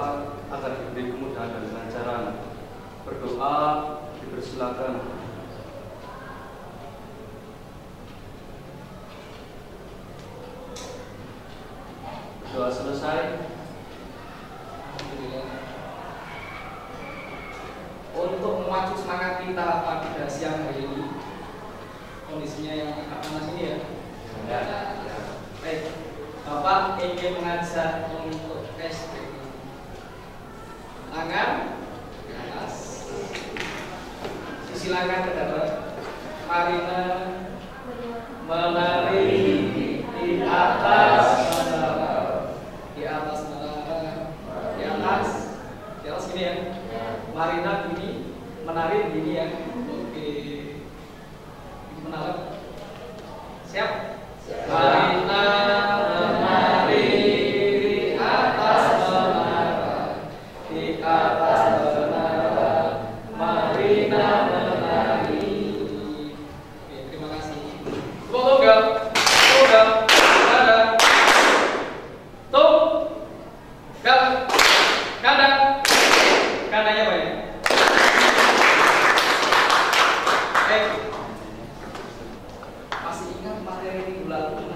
berdoa agar diberi kemudahan dan kelancaran. Berdoa dipersilakan. Doa selesai. Untuk memacu semangat kita pada siang hari ini, kondisinya yang agak panas ini ya. Baik, Bapak ingin mengajak untuk SPI. Tangan ke atas, silakan ke dalam. Marina menari di atas menara, di atas menara, di atas gini ya. Marina gini, menari gini ya. Oke, menara. Siap? Marina menari di atas menara, di atas menara, Marina menari. Oke, terima kasih. Tunggal, ada, kandanya apa ya? Masih ingat materi minggu lalu?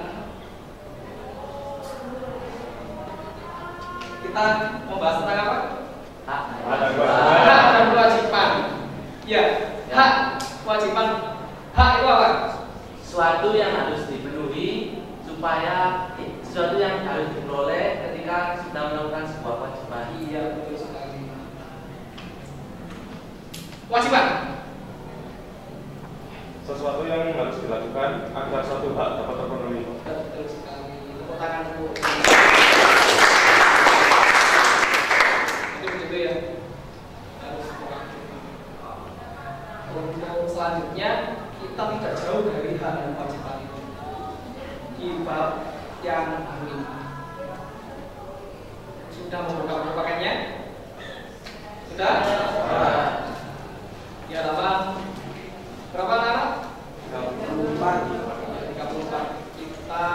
Kita membahas tentang apa? Hak dan kewajiban. Ya, hak, kewajiban. Hak itu apa? Sesuatu yang harus dipenuhi supaya sesuatu yang harus diperoleh ketika sudah melakukan sebuah kewajiban. Iya, betul sekali. Kewajiban. Sesuatu yang harus dilakukan agar satu hak dapat terpenuhi. Betul sekali. Tepuk tangan dulu. Itu begitu ya. Harus untuk selanjutnya kita tidak jauh dari hak dan kewajiban itu di bab yang baru ini. Sudah merupakannya? Sudah? Di halaman berapa anak? 34. Kita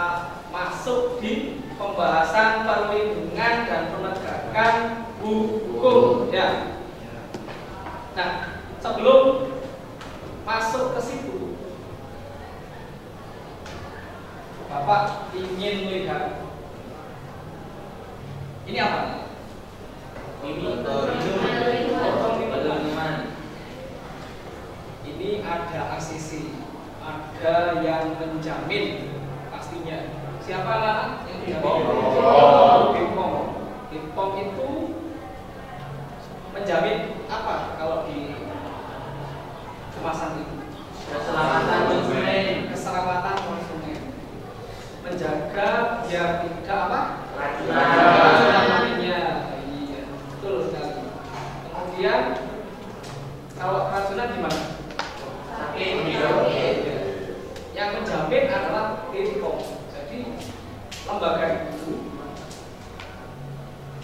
masuk di pembahasan perlindungan dan penegakan hukum ya. Nah, sebelum masuk ke situ, Bapak ingin melihat ini apa? Ini pengumuman. Ini ada ACC, ada yang menjamin pastinya. Siapa anak yang menjamin? BPOM. BPOM itu menjamin apa kalau di kemasan itu? Keselamatan konsumen. Keselamatan konsumen. Menjaga biar tidak apa? Keracunan. Iya, betul sekali. Kemudian kalau keracunan gimana? Sakit. Yang menjamin adalah BPOM. Jadi lembaga itu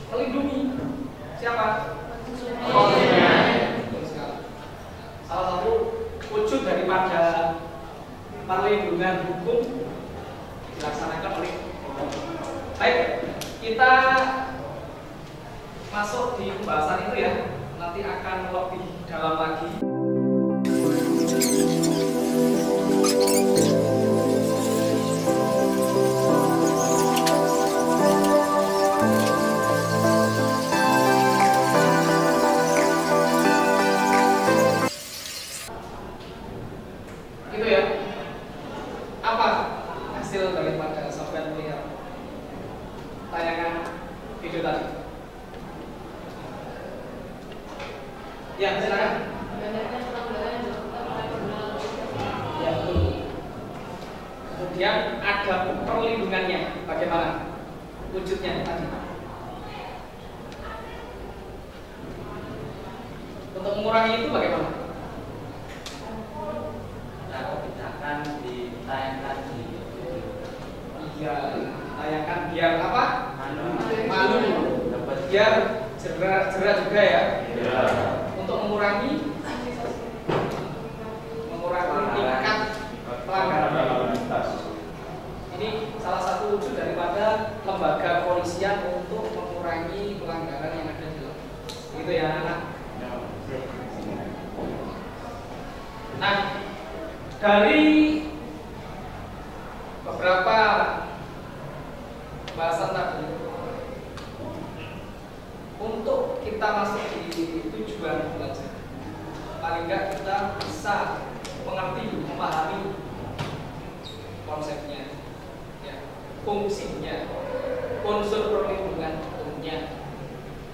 melindungi siapa? Konsumen. Betul sekali. Salah satu wujud daripada perlindungan hukum dilaksanakan oleh BPOM. Baik, kita masuk di pembahasan itu ya. Nanti akan lebih dalam lagi. Itu ya. Apa hasil daripada software melihat tayangan video tadi? Ya, silakan. Ya, betul. Kemudian ada perlindungannya. Bagaimana wujudnya tadi? Untuk mengurangi itu bagaimana? Nah, akan ditayangkan di Iya, tayangkan biar apa? malu Dapat biar cerah juga ya. Ya. Untuk mengurangi tingkat pelanggaran. Ini salah satu wujud daripada lembaga kepolisian untuk mengurangi pelanggaran yang ada gitu ya anak. Nah, dari beberapa bahasan tadi, untuk kita masuk di tujuan belajar, paling enggak kita bisa mengerti, memahami konsepnya, ya, fungsinya, unsur perlindungan hukumnya,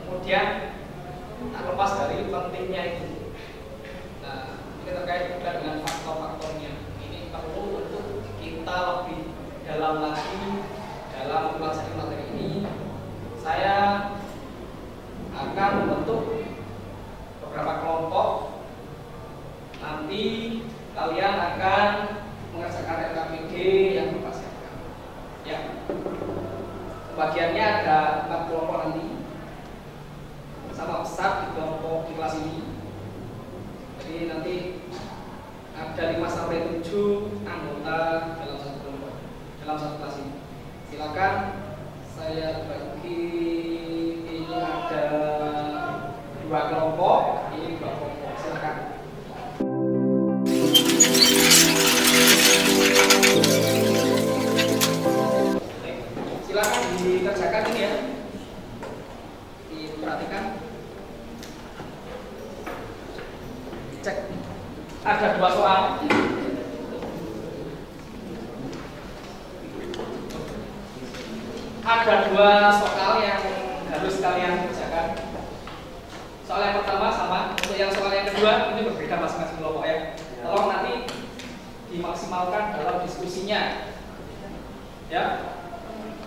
kemudian tak lepas dari pentingnya itu. Nah, ini terkait juga dengan faktor-faktornya. Ini perlu untuk kita lebih dalam lagi dalam mempelajari materi ini. Saya akan membentuk beberapa kelompok. Nanti kalian akan mengerjakan RKPG yang Bapak siapkan. Ya, bagiannya ada 4 kelompok nanti, sama besar di kelompok di kelas ini. Jadi nanti ada 5 sampai 7 anggota dalam satu kelompok, dalam satu kelas ini. Silakan saya bagi, ini ada 2 kelompok, ini 2 kelompok. Silakan. Silakan dikerjakan ini ya, diperhatikan. Cek, ada 2 soal. Ada 2 soal yang harus kalian kerjakan. Soal yang pertama sama, untuk yang soal yang kedua ini berbeda masing-masing kelompok ya. Tolong nanti dimaksimalkan dalam diskusinya. Ya.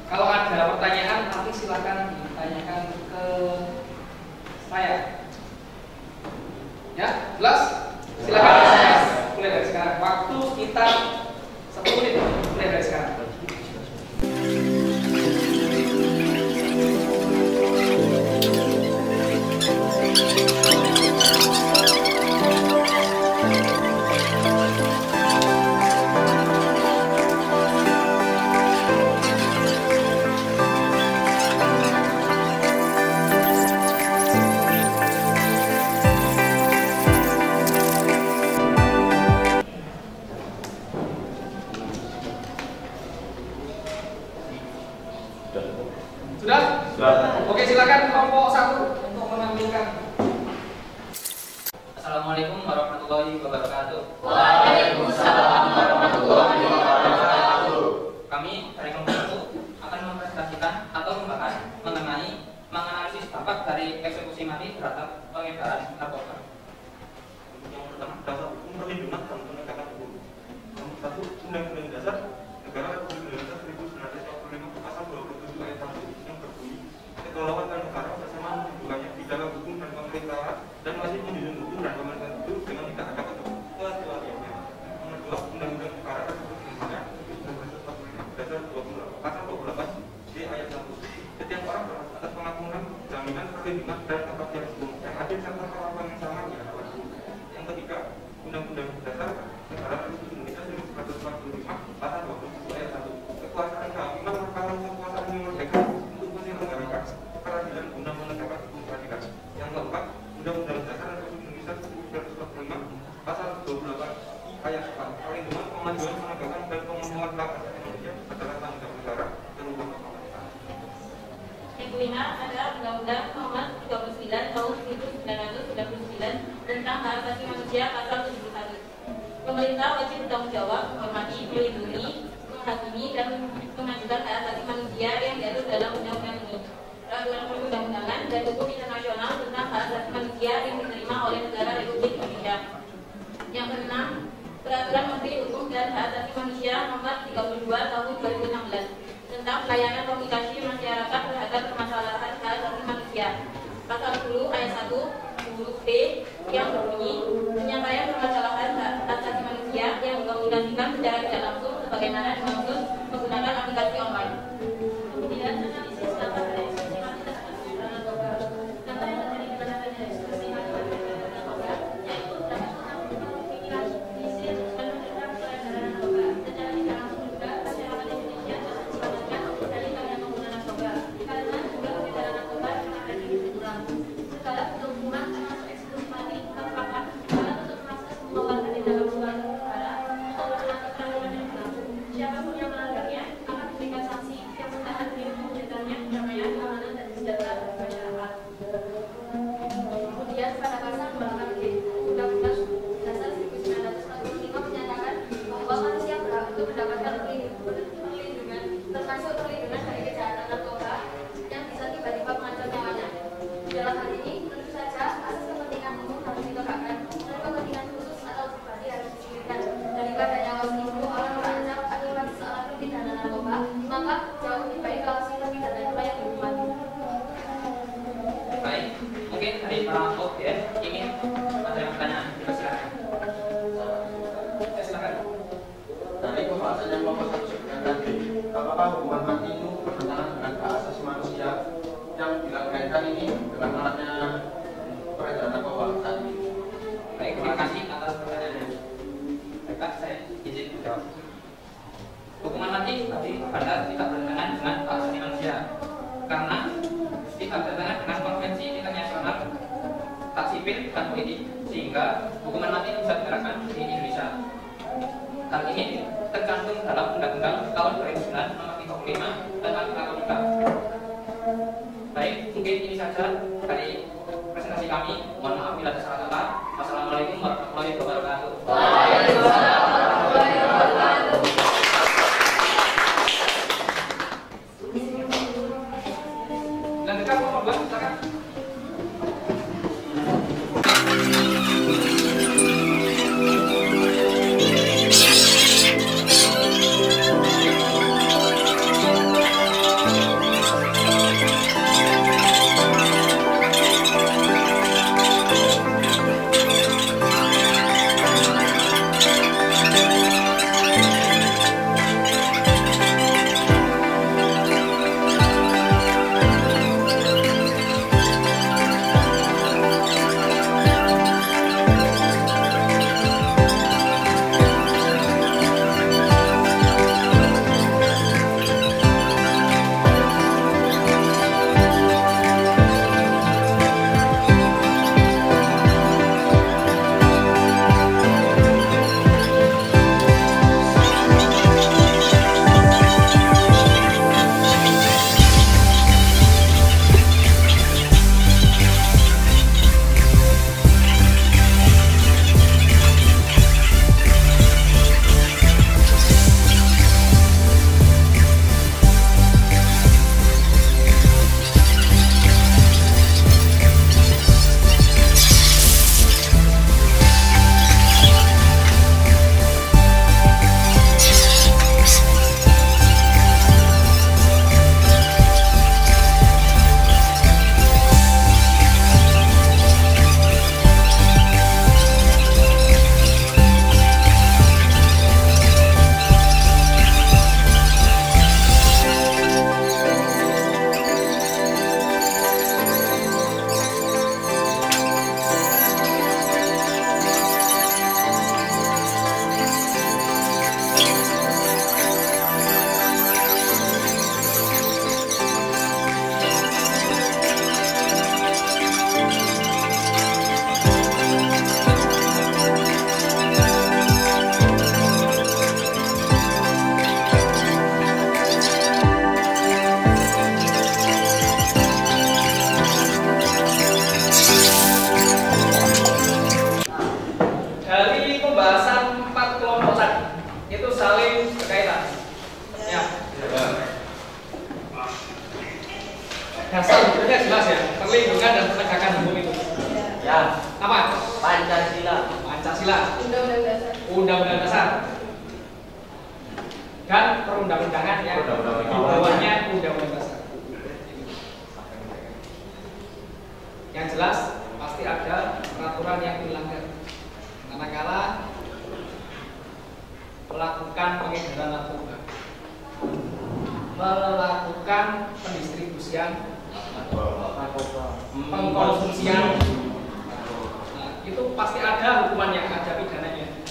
Kalau ada pertanyaan nanti silakan ditanyakan ke saya. Ya, jelas? Silakan mulai dari sekarang. Waktu kita 10 menit mulai dari sekarang. Sudah? Sudah. Oke, silakan kelompok 1 untuk menampilkan. Assalamualaikum warahmatullahi wabarakatuh. Waalaikumsalam warahmatullahi wabarakatuh. Kami dari kelompok 1 akan mempresentasikan atau membahas mengenai menganalisis dampak dari eksekusi mati terhadap pengedaran narkoba. Yang pertama, dasar hukum perlindungan dan penegakan hukum. Nomor 1, Undang-Undang Dasar Negara Republik Indonesia 1945 pasal 27 ayat 1 yang berbunyi, kedaulatan negara bersama menunjukkannya di dalam hukum dan pemerintahan dan masih menjunjung hukum dan pemerintahan itu dengan tidak ada kecualiannya. Nomor 2, Undang-Undang Negara Republik Indonesia 1945 dasar 28 pasal 28 di ayat 1. Setiap orang berhak atas pengampunan, jaminan, perlindungan dan kepastian hukum yang adil serta perlakuan yang sama di hadapan hukum. Yang ketiga, Undang-Undang Dasar Negara Republik Indonesia 1945 pasal 27 ayat 1. Kekuasaan kehakiman merupakan kekuasaan yang merdeka untuk menyelenggarakan peradilan guna menegakkan hukum peradilan. Yang keempat, Undang-Undang Dasar Republik Indonesia 1945 pasal 28 ayat 4. Perlindungan, kemajuan, penegakan dan pemenuhan hak asasi manusia adalah tanggung jawab negara terutama pemerintah. Yang kelima adalah Undang-Undang Nomor 39 Tahun 1999 tentang Hak Asasi Manusia pasal 71. Pemerintah wajib bertanggung jawab menghormati, melindungi, menghakimi dan memajukan hak asasi manusia yang diatur dalam undang-undang ini, peraturan perundang-undangan dan hukum internasional tentang hak asasi manusia yang diterima oleh negara Republik Indonesia. Yang keenam, Peraturan Menteri Hukum dan Hak Asasi Manusia Nomor 32 Tahun 2016 tentang pelayanan komunikasi masyarakat terhadap permasalahan hak asasi manusia. Pasal 10 ayat 1 huruf B yang berbunyi, penyampaian permasalahan hak asasi manusia yang dikomunikasikan secara tidak langsung sebagaimana dimaksud menggunakan aplikasi online. Kemudian analisis dampak dari eksekusi mati terhadap penyebaran narkoba. Dampak yang terjadi berdasarkan dari eksekusi mati terhadap narkoba, yaitu dapat meminimalisir dan mencegah peredaran narkoba. Secara tidak langsung juga masyarakat Indonesia dapat diselamatkan dari bahaya pengguna narkoba, karena jumlah peredaran narkoba yang ada di berkurang. Segala bentuk Dalam hal ini, tentu saja asas kepentingan umum harus ditegakkan dan kepentingan khusus atau pribadi harus disingkirkan. Daripada nyawa seribu orang terancam akibat seorang terpidana narkoba, maka jauh lebih baik kalau si terpidana itu yang dihukum mati. Baik, mungkin dari para objek ingin ada yang pertanyaan, silakan. Silakan. Dari pembahasan yang nomor 1 tadi, apakah hukuman mati itu bertentangan dengan hak asasi manusia yang dilakukan ini dengan maraknya peredaran narkoba saat ini? Baik, terima kasih atas pertanyaannya. Baik Pak, saya izin menjawab. Hukuman mati tadi pada tidak bertentangan dengan hak asasi manusia karena tidak bertentangan dengan konvensi internasional hak sipil dan politik, sehingga hukuman mati bisa diterapkan di Indonesia. Hal ini tercantum dalam Undang-Undang tahun 2009 nomor 35 tentang narkotika. Baik, mungkin ini saja dari presentasi kami. Mohon maaf bila ada salah kata. Wassalamualaikum warahmatullahi wabarakatuh. Waalaikumsalam warahmatullahi wabarakatuh. Lanjutkan nomor 2, silakan. dasar hukumnya jelas ya, perlindungan dan penegakan hukum itu. Ya. Apa? Pancasila. Undang-undang dasar. Undang-undang dasar. Dan perundang-undangan yang di bawahnya undang-undang dasar. Yang jelas pasti ada peraturan yang dilanggar. Manakala melakukan pengedaran narkoba, melakukan pendistribusian narkoba, pengkonsumsian, nah, itu pasti ada hukumannya, ada pidananya.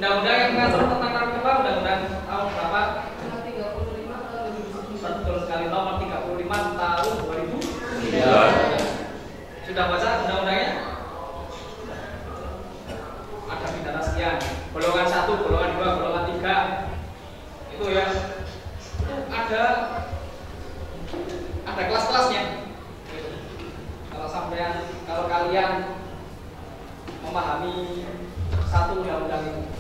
Undang-undang yang mengatur tentang narkoba, undang-undang tahun berapa? 35 tahun 2009. Betul sekali, nomor 35 tahun 2009. Sudah baca undang-undangnya? Ada pidana sekian, golongan 1, golongan 2, golongan 3. Itu ya. Itu ada kelas-kelasnya. Kalau kalian memahami satu undang-undang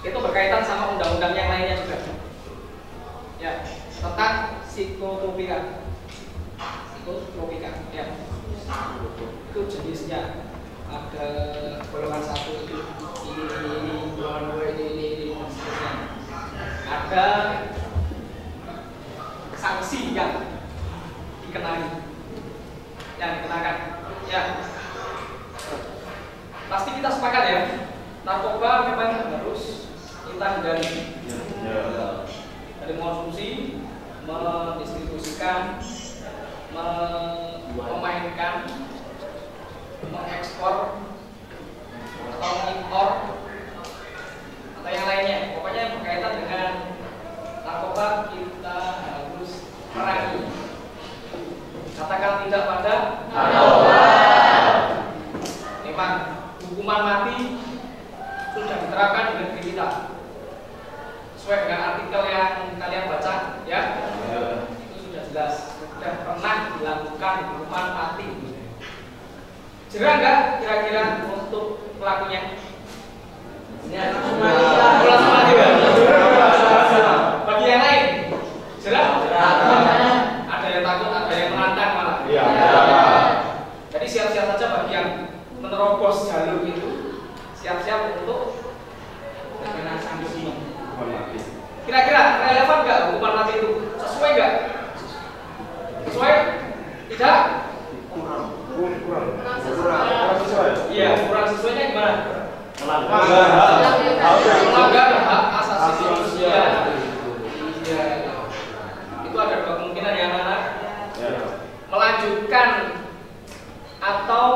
itu berkaitan sama undang-undang yang lainnya juga. Ya, tentang psikotropika. Ya. itu jenisnya. Ada golongan 1 itu ini, golongan 2 ini, dan seterusnya. Ada sanksi yang dikenakan. Ya, pasti kita sepakat ya. Narkoba memang harus kita hindari. Dari mengkonsumsi, mendistribusikan, memainkan, mengekspor atau mengimpor atau yang lainnya, pokoknya yang berkaitan dengan narkoba kita harus perangi. Katakan tidak pada narkoba. Memang hukuman mati sudah diterapkan di negeri kita sesuai dengan artikel yang kalian baca ya. Itu sudah jelas, sudah pernah dilakukan hukuman mati. Jerah nggak kira-kira untuk pelakunya? Ya, bagi yang lain, jerah? Ada yang takut, ada yang menantang malah. Jadi siap-siap saja bagi yang menerobos jalur itu, siap-siap untuk terkena sanksi. Kira-kira relevan nggak hukuman mati itu? Sesuai nggak? Sesuai? Tidak? Kurang sesuai. Iya, kurang sesuainya gimana? Melanggar hak asasi manusia. Iya. Itu ada dua kemungkinan yang mana? Melanjutkan atau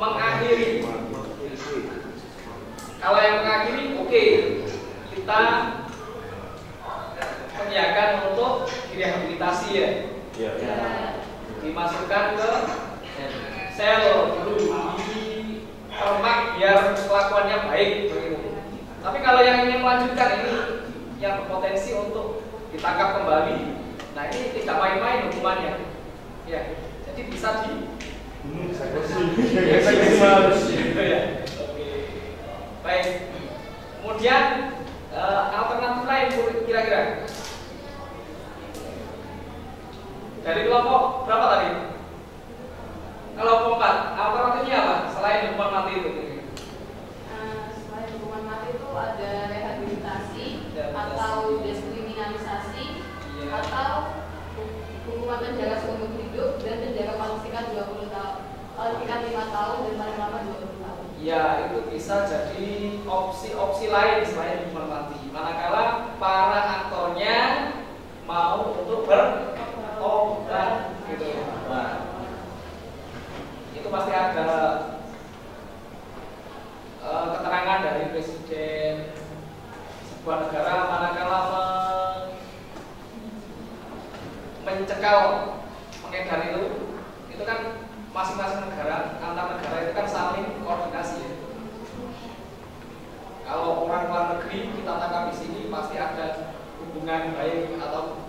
mengakhiri. Kalau yang mengakhiri, oke, kita menyiapkan untuk direhabilitasi ya. Dimasukkan ke sel dulu di permak biar kelakuannya baik begitu. Tapi kalau yang ingin melanjutkan ini yang berpotensi untuk ditangkap kembali, nah ini tidak main-main hukumannya. Ya, jadi bisa di Oke. Baik. Kemudian alternatif lain kira-kira dari kelompok berapa tadi? Kelompok 4. Alternatifnya apa? Selain hukuman mati itu? Selain hukuman mati itu ada rehabilitasi atau deskriminalisasi atau hukuman penjara seumur hidup dan penjara paling singkat 20 tahun, paling singkat 5 tahun dan paling lama 20 tahun. Ya, itu bisa jadi opsi-opsi lain selain hukuman mati. Manakala para aktornya mau untuk bertobat gitu. Nah, itu pasti ada keterangan dari presiden sebuah negara manakala mencekal pengedar itu kan masing-masing negara, antar negara itu kan saling koordinasi ya. Kalau orang luar negeri kita tangkap di sini pasti ada hubungan baik atau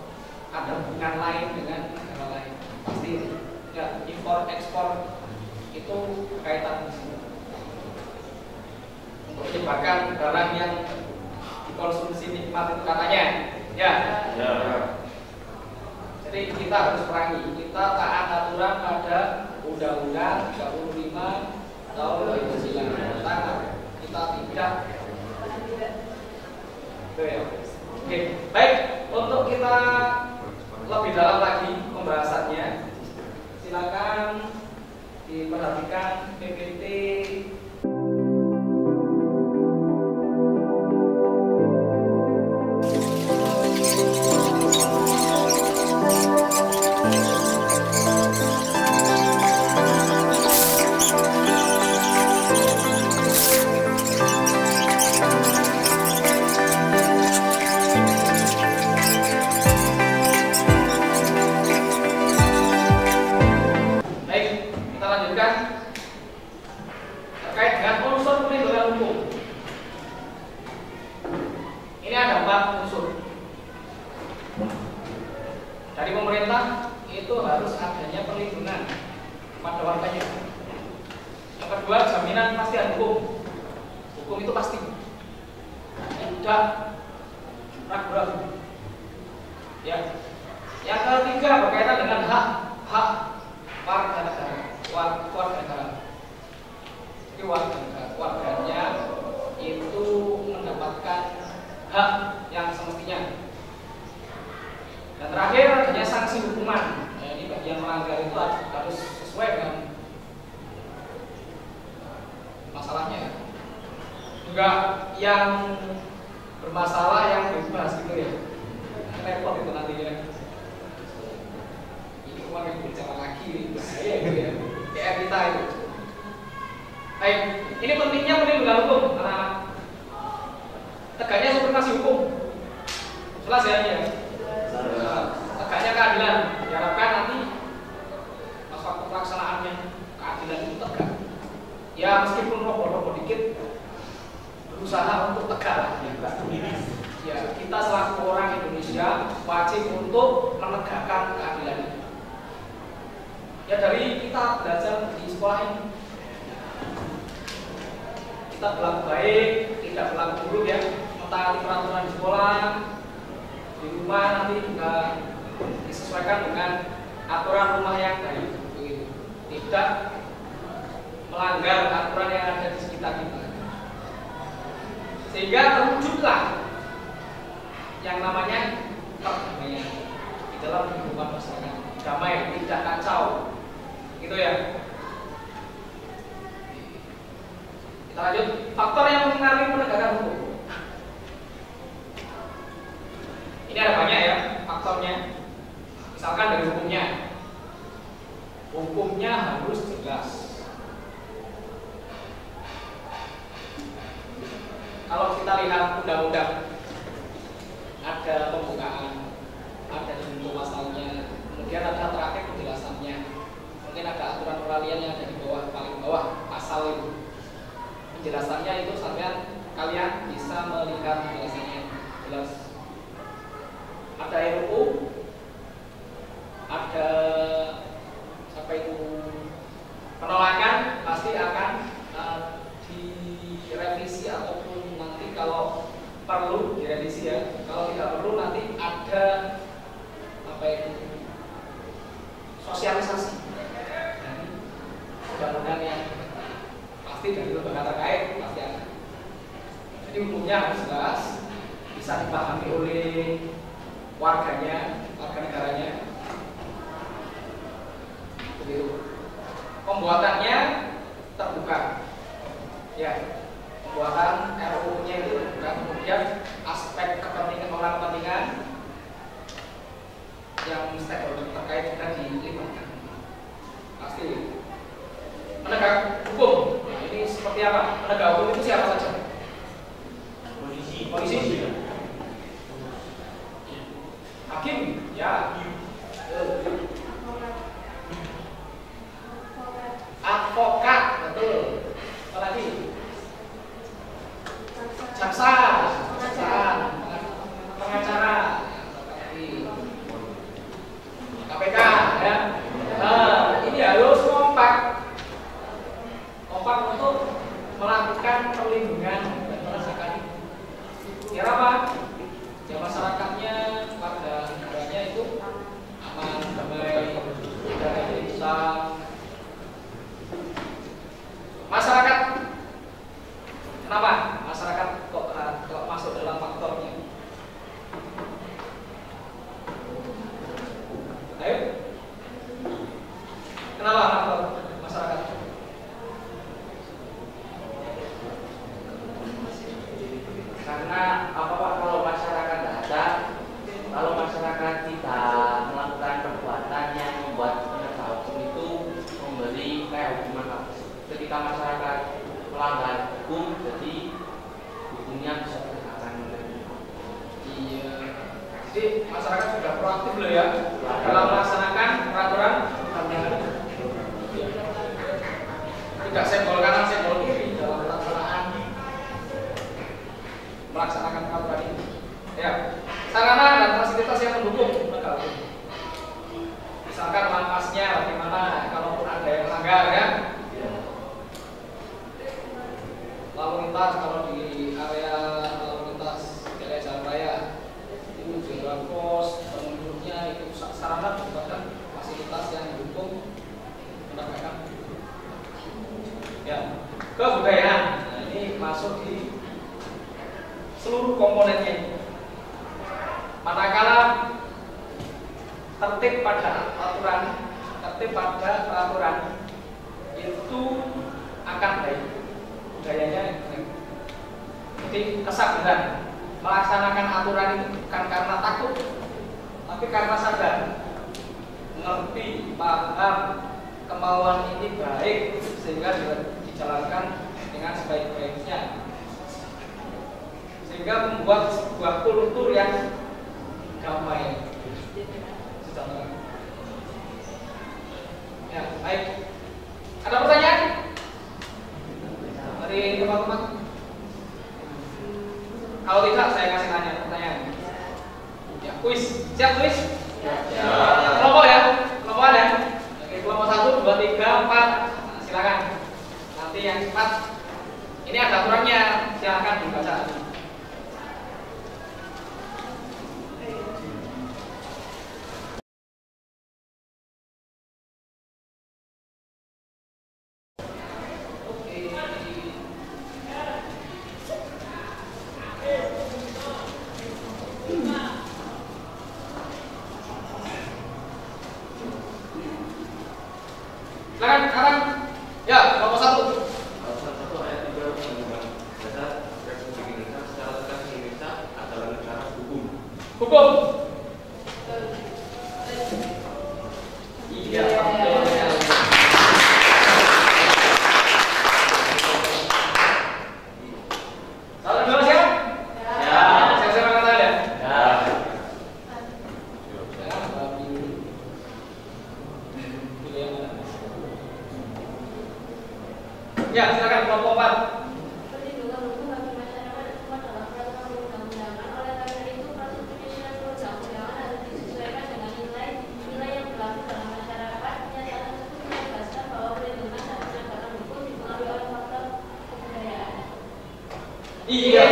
ada hubungan lain dengan negara lain. Pasti ya, impor ekspor itu kaitan di sini. Untuk menyebarkan barang yang dikonsumsi nikmat itu katanya. Ya. Jadi kita harus perangi. Kita taat aturan pada Undang-Undang 35 tahun 2009. Kita tidak. Oke, baik. Untuk kita lebih dalam lagi pembahasannya, silakan diperhatikan PPT. Terkait dengan unsur perlindungan hukum, ini ada 4 unsur. Dari pemerintah itu harus adanya perlindungan pada warganya. Yang kedua, jaminan kepastian hukum. Hukum itu pasti, tidak ragu-ragu. Ya. Yang ketiga berkaitan dengan hak warga negara, warga negara. juga yang bermasalah yang dibahas gitu ya. Repot itu nantinya. Ini kemarin bicara lagi, saya gitu ya. Kayak kita itu. Baik, ini pentingnya perlindungan hukum karena tegaknya supremasi hukum. Jelas ya ini ya. Tegaknya keadilan diharapkan nanti pas waktu pelaksanaannya keadilan itu tegak. Ya meskipun roboh-roboh dikit berusaha untuk tegak. Ya kita selaku orang Indonesia wajib untuk menegakkan keadilan itu. Ya dari kita belajar di sekolah ini kita berlaku baik, tidak berlaku buruk ya, mentaati peraturan di sekolah, di rumah nanti juga disesuaikan dengan aturan rumah yang baik, begitu. Tidak melanggar aturan yang ada di sekitar kita, sehingga terwujudlah yang namanya perdamaian di dalam kehidupan masyarakat, damai, tidak kacau, gitu ya. Kita lanjut, faktor yang mempengaruhi penegakan hukum. Ini ada banyak ya faktornya. Misalkan dari hukumnya. Hukumnya harus jelas. Kalau kita lihat undang-undang, ada pembukaan, ada info pasalnya, kemudian ada terakhir penjelasannya. Mungkin ada aturan peralihan yang ada di bawah, paling bawah pasal itu. Penjelasannya itu kalian bisa melihat penjelasannya jelas. Ada RUU, ada penolakan, pasti akan direvisi ataupun nanti kalau perlu direvisi ya. Kalau tidak perlu nanti ada sosialisasi undang-undang yang pasti dari lembaga terkait pasti ada. Jadi hukumnya harus jelas, bisa dipahami oleh warganya, warga negaranya. Begitu. Pembuatannya terbuka, ya. Pembuatan RUU-nya itu terbuka. Kemudian aspek kepentingan orang kepentingan yang stakeholder terkait juga dilibatkan. Pasti. Penegak hukum, nah, ini seperti apa? Penegak hukum itu siapa saja? Polisi, hakim, ya, advokat, betul. Apa lagi? Jaksa, pengacara, KPK, ya. Nah, ini harus kompak untuk melakukan perlindungan dan merasakan biar apa? Ya masyarakatnya, warga negaranya itu aman, damai, tidak ada Islam. Masyarakat, kenapa? Masyarakat kok masuk dalam faktornya? Ayo, kenapa faktor masyarakat? Karena apa Pak, kalau masyarakat ada, kalau masyarakat tidak melakukan perbuatan yang membuat penegak hukum itu memberi kayak hukuman apa? Ketika masyarakat melanggar hukum, jadi hukumnya bisa ditegakkan. Iya. Jadi masyarakat sudah proaktif loh ya dalam melaksanakan peraturan perundang-undangan. Tidak senggol kanan senggol kiri dalam pelaksanaan melaksanakan peraturan ini. Ya, sarana dan fasilitas yang mendukung penegak hukum. Misalkan lampasnya bagaimana, kalaupun ada yang melanggar ya. Lalu lintas kalau di area lalu lintas di area jalan raya itu jalan pos, penunjuknya itu sarana merupakan fasilitas yang mendukung penegakan. Ya, kebudayaan. Nah, ini masuk di seluruh komponennya. Manakala tertib pada peraturan itu akan baik, budayanya baik. melaksanakan aturan itu bukan karena takut, tapi karena sadar, mengerti, paham, kemauan ini baik sehingga dijalankan dengan sebaik-baiknya, sehingga membuat sebuah kultur yang damai. Ya, baik. Ada pertanyaan dari teman-teman? Kalau tidak, saya kasih tanya pertanyaan. Ya, kuis. Siap kuis? Ya. Kelompok ya? Kelompok ada? Oke, kelompok 1, 2, 3, 4. Nah, silakan. Nanti yang cepat. Ini ada aturannya. Silakan dibaca. Silakan. Ya, kelompok 1. Pasal 1 ayat 3 Undang-Undang Dasar Republik Indonesia secara tegas Indonesia adalah negara hukum. Hukum. Iya. Salah dua siap? Ya. Siap-siap angkat tangan ya? Ya. Ya, silakan kelompok 4. Perlindungan hukum bagi masyarakat itu adalah peraturan perundang-undangan. Oleh karena itu, peraturan penyusunan perundang-undangan harus disesuaikan dengan nilai yang berlaku dalam masyarakat. Pernyataan tersebut menegaskan bahwa perlindungan dan penegakan hukum dipengaruhi oleh faktor kebudayaan. Iya.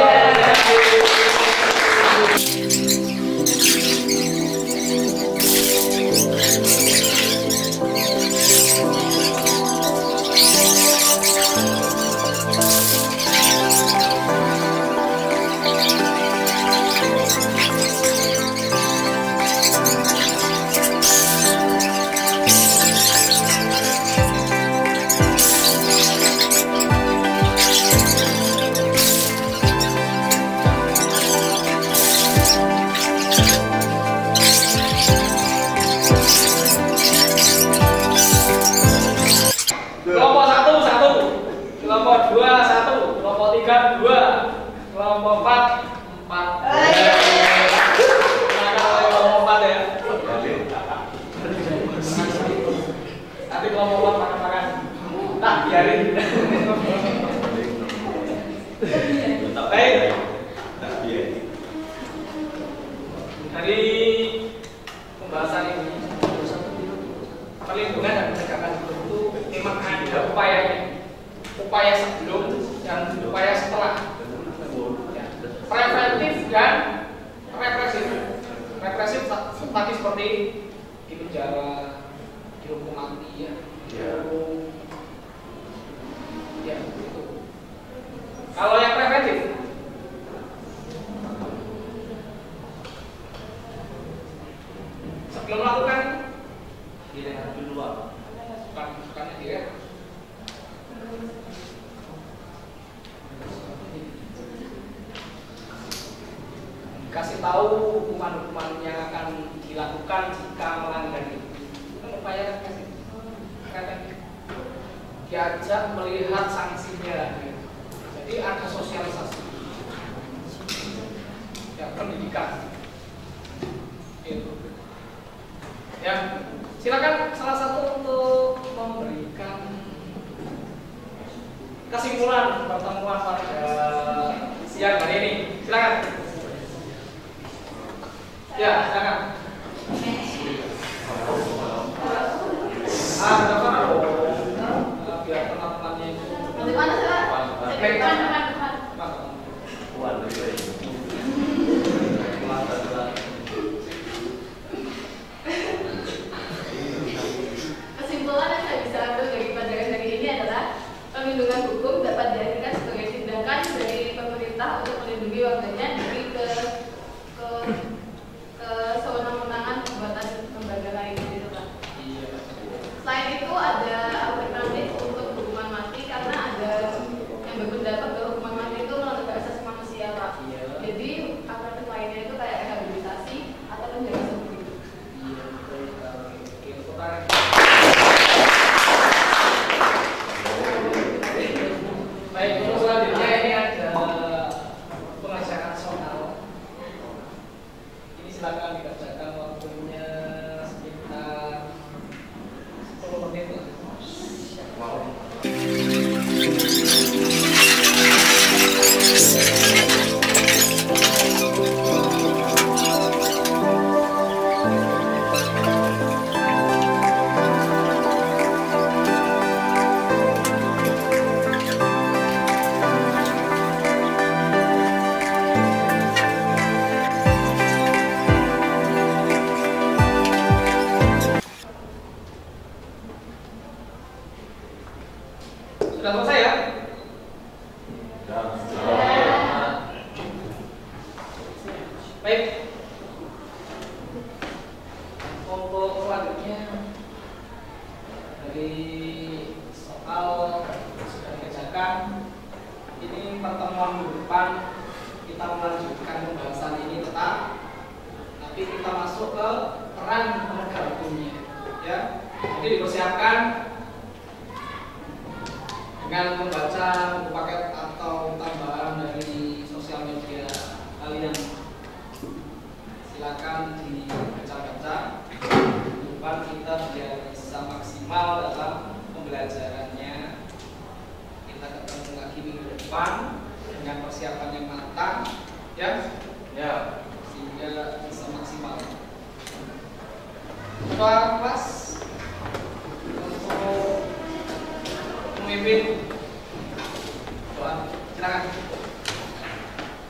Kelompok 1, 1. Kelompok 2, 1. Kelompok 3, 2. Kelompok 4, 4. Nah, kalau kelompok 4 ya. Nanti kelompok 4 makan-makan. Tak biarin. Baik. Dari pembahasan ini, perlindungan dan penegakan hukum itu memang ada upaya sebelum dan upaya setelah, ya. Preventif dan represif. Represif tadi seperti di penjara, dihukum mati, ya. Ya, itu. Kalau yang preventif, sebelum melakukan Direhab dulu. bukannya direhab. Kasih tahu hukuman-hukuman yang akan dilakukan jika melanggar itu. Kan upaya kasih diajak melihat sanksinya. Jadi ada sosialisasi, ya, pendidikan. Itu. Ya, silakan salah satu untuk memberikan kesimpulan pertemuan pada siang hari ini. Silakan. Ya, silakan. Teman-teman dong. Biar teman-temannya itu. Di mana sih, Pak? Teman-teman. Kesimpulan yang saya bisa ambil dari pelajaran hari ini adalah perlindungan hukum dapat diartikan sebagai tindakan dari pemerintah untuk melindungi warganya dari sewenang-wenangan perbuatan lembaga lain, gitu, Pak. Selain itu ada alternatif untuk hukuman mati karena ada yang berpendapat bahwa hukuman mati itu melanggar hak asasi manusia, Pak. Jadi Sudah selesai ya? Baik. Untuk selanjutnya dari soal sudah dikerjakan. Ini pertemuan minggu depan kita melanjutkan pembahasan ini tetap, tapi kita masuk ke peran penegak hukumnya, ya. Jadi dipersiapkan dengan membaca buku paket atau tambahan dari sosial media kalian. Silakan dibaca-baca. Depan kita biar bisa maksimal dalam pembelajarannya. Kita ketemu lagi minggu depan dengan persiapan yang matang, ya, sehingga bisa maksimal. Ketua kelas untuk memimpin doa, silakan.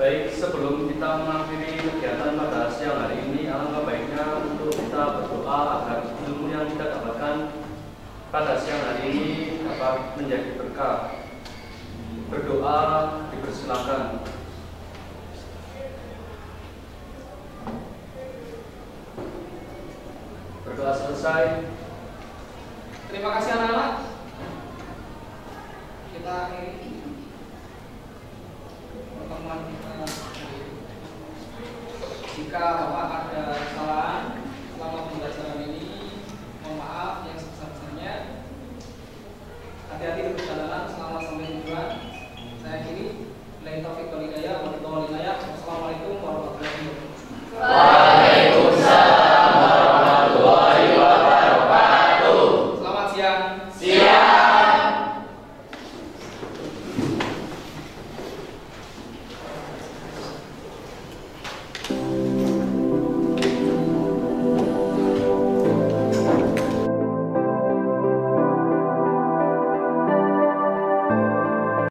Baik, sebelum kita mengakhiri kegiatan pada siang hari ini, alangkah baiknya untuk kita berdoa agar ilmu yang kita dapatkan pada siang hari ini dapat menjadi berkah. Berdoa dipersilakan. Berdoa selesai. Terima kasih anak-anak. Kita akhiri pertemuan kita. Jika Bapak ada kesalahan selama pembelajaran ini, mohon maaf yang sebesar-besarnya. Hati-hati di perjalanan selama sampai tujuan. Saya akhiri. Lain taufik wal hidayah.